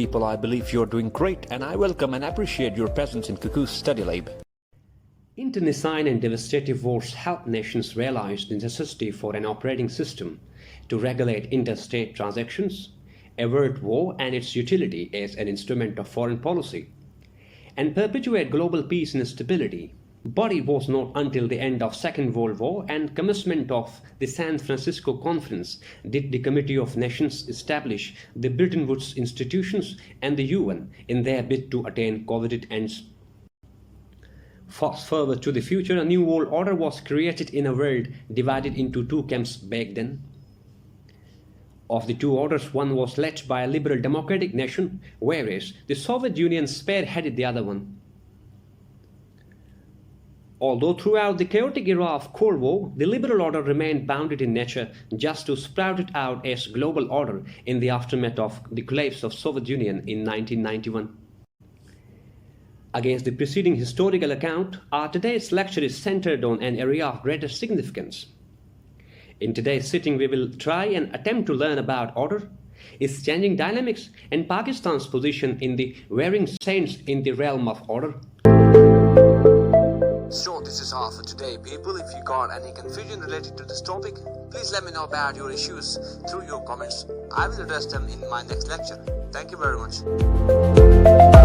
people, I believe you're doing great, and I welcome and appreciate your presence in Cuckoo's Study Lab. Internecine and devastative wars helped nations realize the necessity for an operating system to regulate interstate transactions, avert war and its utility as an instrument of foreign policy, and perpetuate global peace and stability. But it was not until the end of Second World War and commencement of the San Francisco Conference did the Committee of Nations establish the Bretton Woods institutions and the UN in their bid to attain coveted ends. Fast forward to the future, a new world order was created in a world divided into two camps back then. Of the two orders, one was led by a liberal democratic nation, whereas the Soviet Union spearheaded the other one. Although throughout the chaotic era of Cold War, the liberal order remained bounded in nature just to sprout it out as global order in the aftermath of the collapse of Soviet Union in 1991. Against the preceding historical account, our today's lecture is centered on an area of greater significance. In today's sitting, we will try and attempt to learn about order, its changing dynamics, and Pakistan's position in the varying sense in the realm of order. So this is all for today, people. If you got any confusion related to this topic, please let me know about your issues through your comments. I will address them in my next lecture. Thank you very much.